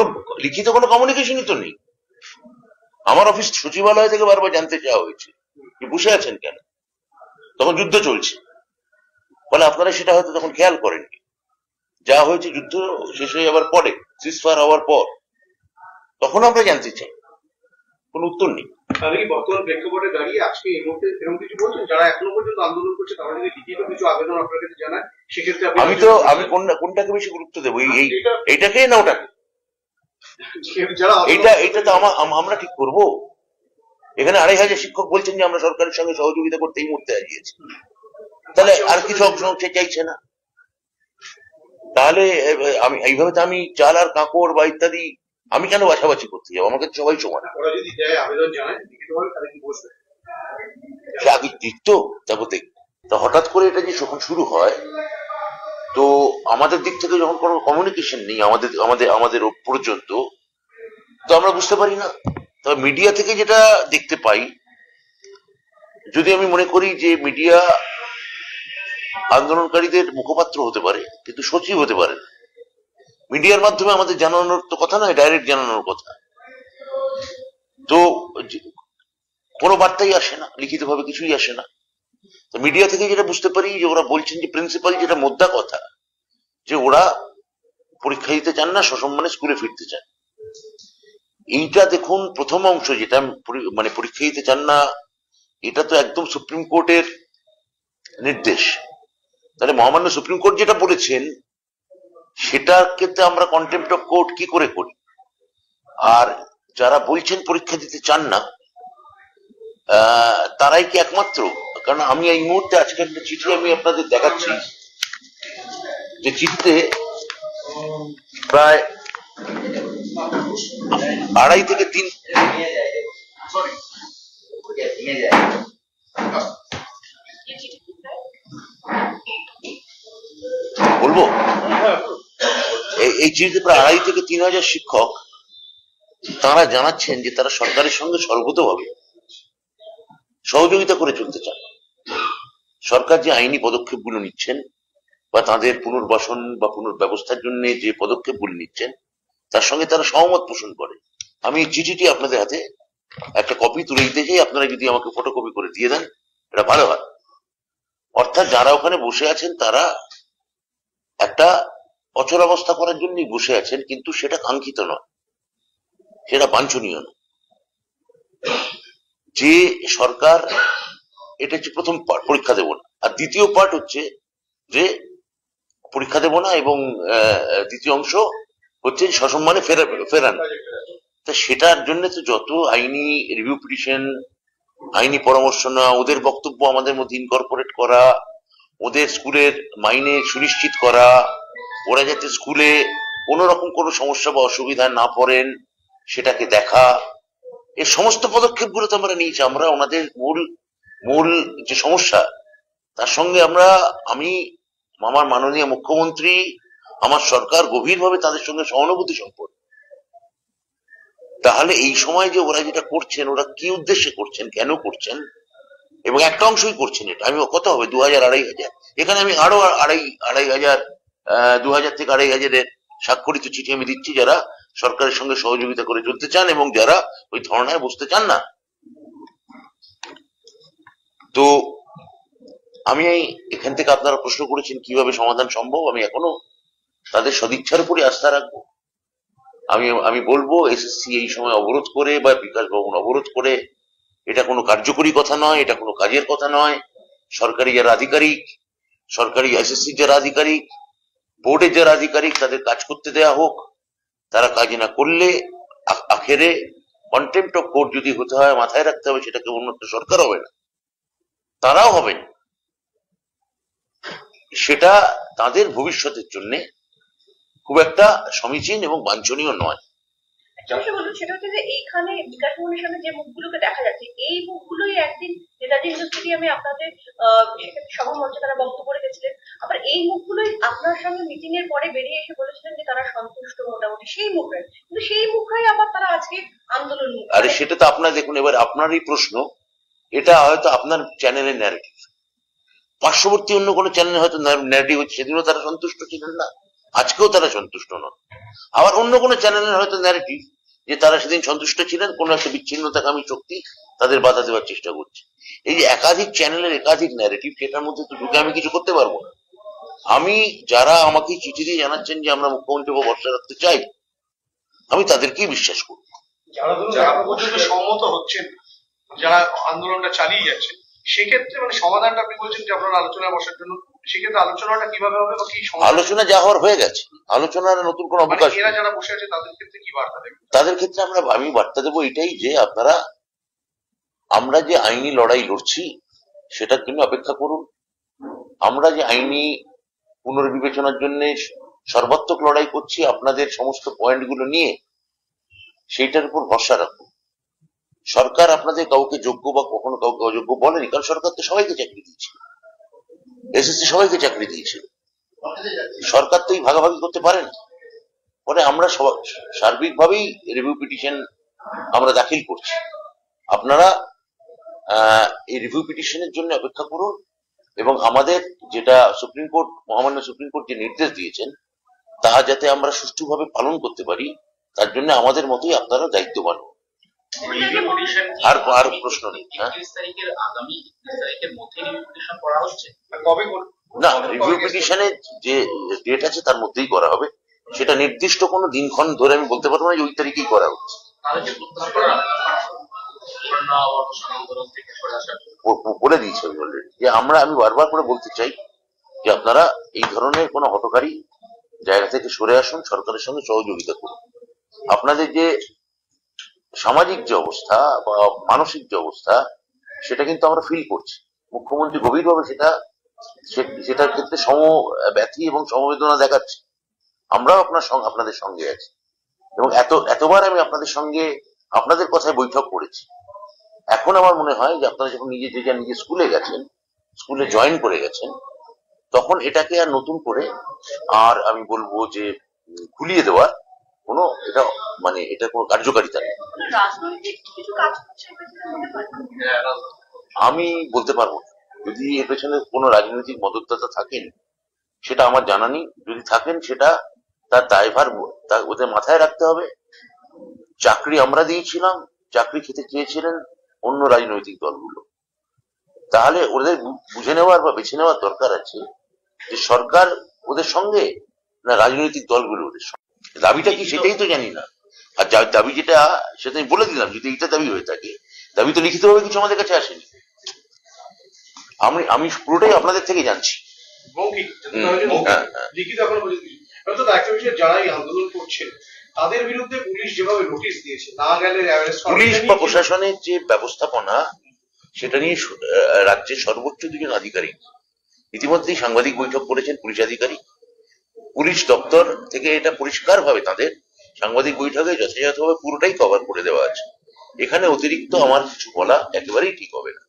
কোনো লিখিত কোনো কমিউনিকেশনই তো নেই। আমার অফিস সচিবালয় থেকে বারবার জানতে চাওয়া হয়েছে যে বসে আছেন কেন, তখন যুদ্ধ চলছে। ফলে আপনারা সেটা হয়তো তখন খেয়াল করেননি। যা হয়েছে যুদ্ধ শেষ হয়ে যাওয়ার পরে, সিজফায়ার হওয়ার পর, তখন আমরা জানতে চাই, কোনো উত্তর নেই। তাহলে কি বর্তমান প্রেক্ষাপটে দাঁড়িয়ে আজকে এই মুহূর্তে এরকম কিছু বলছেন যারা এখনো পর্যন্ত আন্দোলন করছে, তারা যদি লিখিত কিছু আবেদন আপনার কাছে জানায় সেক্ষেত্রে আমি কোনটাকে বেশি গুরুত্ব দেবো, এইটাকে না ওটাকে? এটা তো আমরা ঠিক করবো। এখানে 2500 শিক্ষক বলছেন যে আমরা সরকারের সঙ্গে সহযোগিতা করতে এই মুহূর্তে এগিয়েছি, তাহলে আর কিছু অংশ চাইছে না। তাহলে আমি এইভাবে তো আমি চাল আর কাঁকড় বা ইত্যাদি আমি কেন বাছাবাছি করতে যাবো? আমাকে সবাই সমান। আগে দিত, তারপর দেখ। তা হঠাৎ করে এটা যে যখন শুরু হয়, তো আমাদের দিক থেকে যখন কোনো কমিউনিকেশন নেই আমাদের পর্যন্ত, তো আমরা বুঝতে পারি না। তবে মিডিয়া থেকে যেটা দেখতে পাই, যদি আমি মনে করি যে মিডিয়া আন্দোলনকারীদের মুখপাত্র হতে পারে কিন্তু সচিব হতে পারে না। মিডিয়ার মাধ্যমে আমাদের জানানোর তো কথা নয়, ডাইরেক্ট জানানোর কথা। তো কোনো বার্তাই আসে না, লিখিত ভাবে কিছুই আসে না। তো মিডিয়া থেকে যেটা বুঝতে পারি যে ওরা বলছেন যে প্রিন্সিপাল যেটা মোদ্দা কথা, যে ওরা পরীক্ষা দিতে চান না, সসম্মানে স্কুলে ফিরতে চান। এইটা দেখুন, প্রথম অংশ যেটা মানে পরীক্ষা দিতে চান না, এটা তো একদম সুপ্রিম কোর্টের নির্দেশ। তাহলে মহামান্য সুপ্রিম কোর্ট যেটা বলেছেন সেটার ক্ষেত্রে আমরা কন্টেম্প্ট অফ কোর্ট কি করে করি? আর যারা বলছেন পরীক্ষা দিতে চান না, তারাই কি একমাত্র? কারণ আমি এই মুহূর্তে আজকে একটা চিঠি আমি আপনাদের দেখাচ্ছি, যে চিঠিতে প্রায় 2.5 থেকে 3 বলবো, এই চিঠিতে প্রায় 2.5 থেকে 3,000 শিক্ষক তারা জানাচ্ছেন যে তারা সরকারের সঙ্গে সর্বতভাবে সহযোগিতা করে চলতে চান। সরকার যে আইনি পদক্ষেপগুলো নিচ্ছেন বা তাদের পুনর্বাসন বা পুনর্ব্যবস্থার জন্য যে পদক্ষেপগুলো নিচ্ছেন, তার সঙ্গে তারা সহমত পোষণ করে। আমি এই চিঠিটি আপনাদের হাতে একটা কপি তুলে দিতে চাই, আপনারা যদি আমাকে ফটোকপি করে দিয়ে দেন এটা ভালো হয়। অর্থাৎ যারা ওখানে বসে আছেন তারা একটা অচলাবস্থা করার জন্যই বসে আছেন, কিন্তু সেটা কাঙ্ক্ষিত নয়, সেটা বাঞ্ছনীয় নয়। যে সরকার, এটা হচ্ছে প্রথম পার্ট, পরীক্ষা দেব না। আর দ্বিতীয় পার্ট হচ্ছে যে পরীক্ষা দেব না, এবং দ্বিতীয় অংশ হচ্ছে সসম্মানে ফেরান। তা সেটার জন্য তো যত আইনি রিভিউ পিটিশন, আইনি পরামর্শ নেওয়া, ওদের বক্তব্য আমাদের মধ্যে ইনকর্পোরেট করা, ওদের স্কুলের মাইনে সুনিশ্চিত করা, ওরা যাতে স্কুলে কোনো রকম কোনো সমস্যা বা অসুবিধায় না পড়েন সেটাকে দেখা, এই সমস্ত পদক্ষেপগুলো তো আমরা নিয়েছি। আমরা ওনাদের মূল যে সমস্যা, তার সঙ্গে আমি আমার মাননীয় মুখ্যমন্ত্রী, আমার সরকার গভীরভাবে তাদের সঙ্গে সহানুভূতি সম্পন্ন। তাহলে এই সময় যে ওরা যেটা করছেন, ওরা কি উদ্দেশ্যে করছেন, কেন করছেন, এবং একটা অংশই করছেন এটা। আমি কত হবে 2,000-2,500, এখানে আমি আরো 2,500 2,000 থেকে 2,500 স্বাক্ষরিত চিঠি আমি দিচ্ছি যারা সরকারের সঙ্গে সহযোগিতা করে চলতে চান এবং যারা ওই ধর্নায় বসতে চান না। তো আমি এখান থেকে আপনারা প্রশ্ন করেছেন কিভাবে সমাধান সম্ভব, আমি এখনো তাদের সদিচ্ছার উপরে আস্থা রাখবো। আমি বলবো এসএসসি এই সময় অবরোধ করে বা বিকাশ ভবন অবরোধ করে এটা কোনো কার্যকরী কথা নয়, এটা কোনো কাজের কথা নয়। সরকারি যারা আধিকারিক, সরকারি এসএসসি যারা আধিকারিক, বোর্ডের যারা আধিকারিক, তাদের কাজ করতে দেয়া হোক। তারা কাজ না করলে আখেরে কন্টেম্প্ট অফ কোর্ট যদি হতে হয়, মাথায় রাখতে হবে সেটাকে অন্য একটা সরকার হবে না, তারাও হবেন। সেটা তাদের ভবিষ্যতের জন্য খুব একটা সমীচীন এবং বাঞ্ছনীয় নয়। সেটা হচ্ছে যে এইখানে বিকাশ ভবনের সামনে যে মুখগুলোকে দেখা যাচ্ছে, এই মুখগুলোই একদিন নেতাজি স্টেডিয়ামে আপনাদের সভা মঞ্চে তারা বক্তব্য রেখেছিলেন। আবার এই মুখগুলোই আপনার সঙ্গে মিটিং এর পরে বেরিয়ে এসে বলেছিলেন যে তারা সন্তুষ্ট মোটামুটি সেই মুখের, কিন্তু সেই মুখরাই আবার তারা আজকে আন্দোলন। আরে সেটা তো আপনার দেখুন, এবার আপনারই প্রশ্ন, এটা হয়তো আপনার চ্যানেলের ন্যারেটিভ, পার্শ্ববর্তী অন্য কোনো চ্যানেলে হয়তো ন্যারেটিভ হচ্ছে, সেদিনও তারা সন্তুষ্ট ছিলেন না, আজকেও তারা সন্তুষ্ট নন। আবার অন্য কোনো চ্যানেলের হয়তো ন্যারেটিভ যে তারা সেদিন সন্তুষ্ট ছিলেন, কোনো একটা বিচ্ছিন্নতাকামী শক্তি তাদের বাধা দেওয়ার চেষ্টা করছে। এই যে একাধিক চ্যানেলের একাধিক ন্যারেটিভ, সেটার মধ্যে তো ঢুকে আমি কিছু করতে পারবো না। আমি যারা আমাকে চিঠি দিয়ে জানাচ্ছেন যে আমরা মুখ্যমন্ত্রীকে ভরসা রাখতে চাই, আমি তাদেরকেই বিশ্বাস করব। যারা ধরুন এখন পর্যন্ত সম্মত হচ্ছেন, যারা আন্দোলনটা চালিয়ে যাচ্ছেন, সেক্ষেত্রে মানে সমাধানটা আপনি বলছেন যে আপনারা আলোচনায় বসার জন্য, সেক্ষেত্রে আলোচনাটা কিভাবে হবে বা কি সমাধান? আলোচনা যা হওয়ার হয়ে গেছে, আলোচনার নতুন কোনো মানে অবকাশ এরা নেই। যারা বসে আছে তাদের ক্ষেত্রে কি বার্তা দেবেন? তাদের ক্ষেত্রে আমি বার্তা দেবো এটাই যে আপনারা, আমরা যে আইনি লড়াই লড়ছি সেটার জন্য অপেক্ষা করুন। আমরা যে আইনি পুনর্বিবেচনার জন্য সর্বাত্মক লড়াই করছি, আপনাদের সমস্ত পয়েন্টগুলো নিয়ে সেইটার উপর ভরসা রাখুন। সরকার আপনাদের কাউকে যোগ্য বা কখনো কাউকে অযোগ্য বলেনি, কারণ সরকার তো সবাইকে চাকরি দিয়েছে, এসএসসি সবাইকে চাকরি দিয়েছে। সরকার তো এই ভাগাভাগি করতে পারে না। ফলে আমরা সার্বিকভাবেই রিভিউ পিটিশন আমরা দাখিল করছি। আপনারা এই রিভিউ পিটিশনের জন্য অপেক্ষা করুন এবং আমাদের যেটা সুপ্রিম কোর্ট, মহামান্য সুপ্রিম কোর্ট যে নির্দেশ দিয়েছেন তা যাতে আমরা সুষ্ঠুভাবে পালন করতে পারি, তার জন্য আমাদের মতোই আপনারা দায়িত্ববান হন। আর প্রশ্ন নেই। হ্যাঁ, 31 তারিখের আগামী 31 তারিখের মধ্যে রিভিউ করা হচ্ছে। আর কবে করবেন? না, রিভিউ পিটিশনের যে ডেট আছে তার মধ্যেই করা হবে। সেটা নির্দিষ্ট কোনো দিনক্ষণ ধরে আমি বলতে পারবো না যে ওই তারিখেই করা হচ্ছে। তাদেরকে প্রত্যাহার করা করোনা অবসর আন্দোলন থেকে সরে আসার বলে দিয়েছি আমি অলরেডি যে আমি বারবার করে বলতে চাই যে আপনারা এই ধরনের কোনো হঠকারী জায়গা থেকে সরে আসুন, সরকারের সঙ্গে সহযোগিতা করুন। আপনাদের যে সামাজিক যে অবস্থা বা মানসিক যে অবস্থা, সেটা কিন্তু আমরা ফিল করছি। মুখ্যমন্ত্রী গভীরভাবে সেটার ক্ষেত্রে সমব্যথী এবং সমবেদনা দেখাচ্ছে। আমরাও আপনাদের সঙ্গে আছি এবং এতবার আমি আপনাদের কথায় বৈঠক করেছি। এখন আমার মনে হয় যে আপনারা যখন নিজে স্কুলে গেছেন, স্কুলে জয়েন করে গেছেন, তখন এটাকে আর নতুন করে আর আমি বলবো যে ভুলিয়ে দেওয়ার এটা কোনো কার্যকারিতা নেই। রাজনৈতিক কিছু কাজ করছে এর পেছনে মনে হয় না? আমি বলতে পারবো না। যদি এর পেছনে কোনো রাজনৈতিক মদতদাতা থাকেন সেটা আমার জানা নেই। যদি থাকেন সেটা তার দায়ভার ওদের মাথায় রাখতে হবে। চাকরি আমরা দিয়েছিলাম, চাকরি খেতে চেয়েছিলেন অন্য রাজনৈতিক দলগুলো। তাহলে ওদের বুঝে নেওয়ার বা বেছে নেওয়ার দরকার আছে যে সরকার ওদের সঙ্গে না রাজনৈতিক দলগুলো ওদের সঙ্গে। দাবিটা কি সেটাই তো জানি না। আর দাবি যেটা সেটা আমি বলে দিলাম, যদি এটা দাবি হয়ে থাকে, দাবি তো লিখিতভাবে কিছু আমাদের কাছে আসেনি। আমি পুরোটাই আপনাদের থেকে জানছি। মৌখিক হ্যাঁ, লিখিত এখনো পর্যন্ত কিছু। অর্থাৎ একটা বিষয়, যারা এই আন্দোলন করছেন তাদের বিরুদ্ধে পুলিশ যেভাবে নোটিশ দিয়েছে, না গেলে অ্যারেস্ট করা, পুলিশ বা প্রশাসনের যে ব্যবস্থাপনা সেটা নিয়ে রাজ্যের সর্বোচ্চ দুজন আধিকারিক ইতিমধ্যেই সাংবাদিক বৈঠক করেছেন। পুলিশ আধিকারিক, পুলিশ দপ্তর থেকে এটা পরিষ্কার ভাবে তাদের সাংবাদিক বৈঠকে যথাযথভাবে পুরোটাই কভার করে দেওয়া আছে। এখানে অতিরিক্ত আমার কিছু বলা একেবারেই ঠিক হবে না।